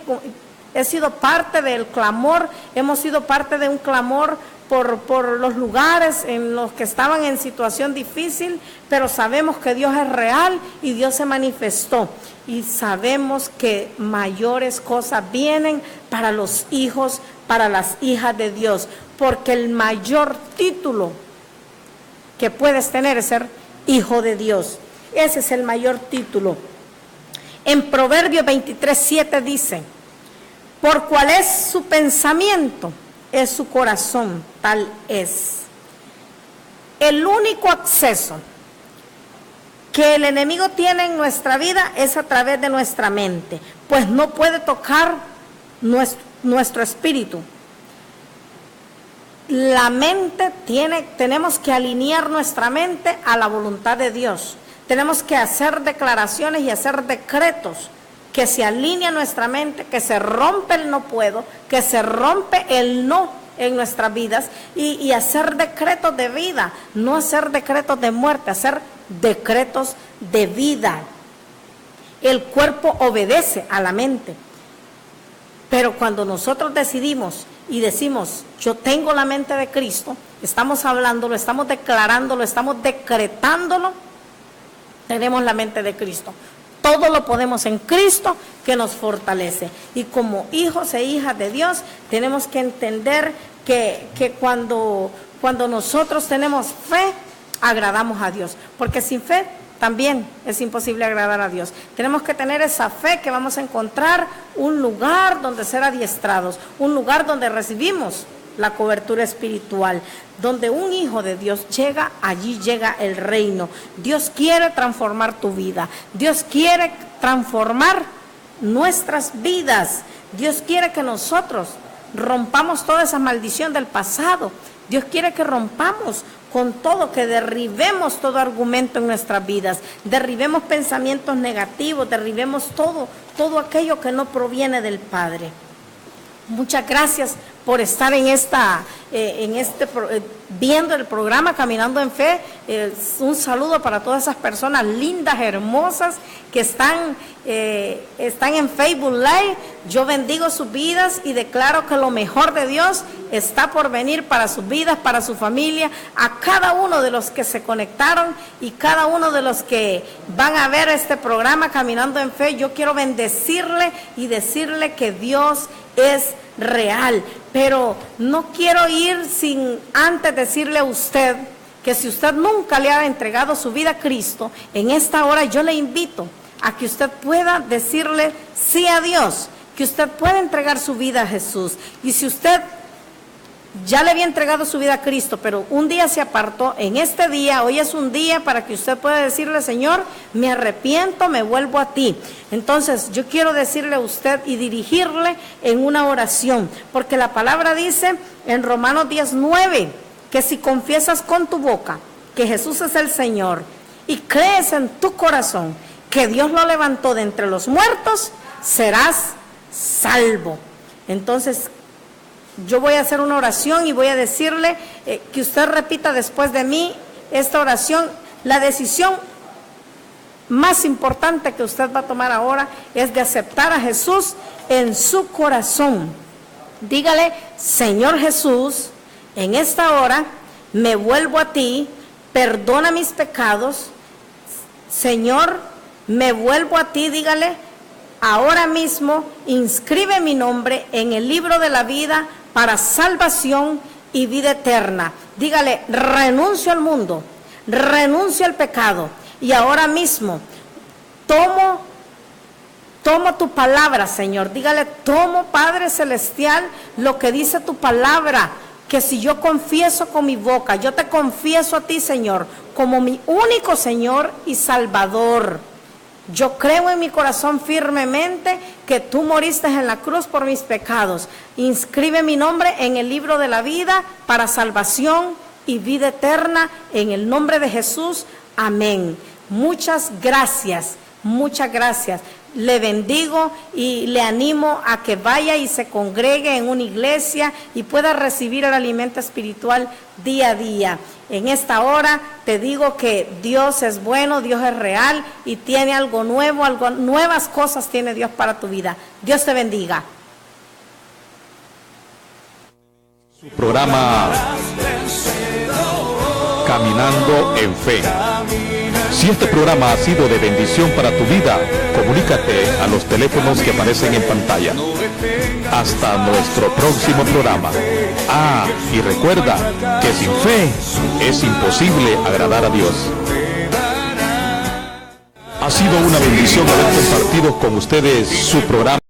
Speaker 2: he sido parte del clamor, hemos sido parte de un clamor por los lugares en los que estaban en situación difícil, pero sabemos que Dios es real y Dios se manifestó. Y sabemos que mayores cosas vienen para los hijos, para las hijas de Dios, porque el mayor título que puedes tener es ser hijo de Dios. Ese es el mayor título. En Proverbios 23:7 dice: por cuál es su pensamiento, es su corazón, tal es. El único acceso que el enemigo tiene en nuestra vida es a través de nuestra mente, pues no puede tocar nuestro espíritu. La mente tenemos que alinear nuestra mente a la voluntad de Dios. Tenemos que hacer declaraciones y hacer decretos que se alinea nuestra mente, que se rompe el no puedo, que se rompe el no en nuestras vidas y hacer decretos de vida, no hacer decretos de muerte, hacer decretos de vida. El cuerpo obedece a la mente, pero cuando nosotros decidimos y decimos, yo tengo la mente de Cristo, estamos hablándolo, estamos declarándolo, estamos decretándolo, tenemos la mente de Cristo. Todo lo podemos en Cristo que nos fortalece. Y como hijos e hijas de Dios tenemos que entender que cuando nosotros tenemos fe, agradamos a Dios. Porque sin fe también es imposible agradar a Dios. Tenemos que tener esa fe que vamos a encontrar un lugar donde ser adiestrados, un lugar donde recibimos la cobertura espiritual. Donde un hijo de Dios llega, allí llega el reino. Dios quiere transformar tu vida. Dios quiere transformar nuestras vidas. Dios quiere que nosotros rompamos toda esa maldición del pasado. Dios quiere que rompamos con todo, que derribemos todo argumento en nuestras vidas, derribemos pensamientos negativos, derribemos todo aquello que no proviene del Padre. Muchas gracias por estar viendo el programa Caminando en Fe. Un saludo para todas esas personas lindas, hermosas que están en Facebook Live. Yo bendigo sus vidas y declaro que lo mejor de Dios está por venir para sus vidas, para su familia, a cada uno de los que se conectaron y cada uno de los que van a ver este programa Caminando en Fe. Yo quiero bendecirle y decirle que Dios es real, pero no quiero ir sin antes decirle a usted que si usted nunca le ha entregado su vida a Cristo, en esta hora yo le invito a que usted pueda decirle sí a Dios, que usted pueda entregar su vida a Jesús. Y si usted ya le había entregado su vida a Cristo, pero un día se apartó, en este día, hoy es un día para que usted pueda decirle: Señor, me arrepiento, me vuelvo a ti. Entonces yo quiero decirle a usted y dirigirle en una oración, porque la palabra dice en Romanos 10:9, que si confiesas con tu boca que Jesús es el Señor y crees en tu corazón que Dios lo levantó de entre los muertos, serás salvo. Entonces yo voy a hacer una oración y voy a decirle que usted repita después de mí esta oración. La decisión más importante que usted va a tomar ahora es de aceptar a Jesús en su corazón. Dígale: Señor Jesús, en esta hora me vuelvo a ti, perdona mis pecados. Señor, me vuelvo a ti. Dígale: ahora mismo inscribe mi nombre en el libro de la vida para salvación y vida eterna. Dígale: renuncio al mundo, renuncio al pecado y ahora mismo tomo tu palabra, Señor. Dígale: tomo, Padre Celestial, lo que dice tu palabra, que si yo confieso con mi boca, yo te confieso a ti, Señor, como mi único Señor y Salvador. Yo creo en mi corazón firmemente que tú moriste en la cruz por mis pecados. Inscribe mi nombre en el libro de la vida para salvación y vida eterna en el nombre de Jesús. Amén. Muchas gracias, muchas gracias. Le bendigo y le animo a que vaya y se congregue en una iglesia y pueda recibir el alimento espiritual día a día. En esta hora te digo que Dios es bueno, Dios es real y tiene algo nuevo, nuevas cosas tiene Dios para tu vida. Dios te bendiga.
Speaker 1: Su programa Caminando en Fe. Si este programa ha sido de bendición para tu vida, comunícate a los teléfonos que aparecen en pantalla. Hasta nuestro próximo programa. Y recuerda que sin fe es imposible agradar a Dios. Ha sido una bendición haber compartido con ustedes su programa.